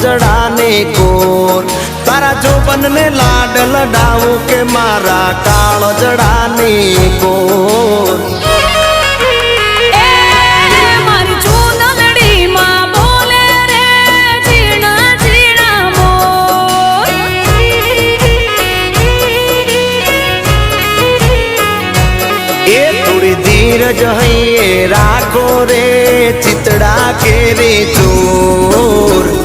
જડાને core તારા જોબન ને લાડ લડાવું કે મારા કાળ જડાને કોર धीरज है राखो रे चितड़ा के रे चोर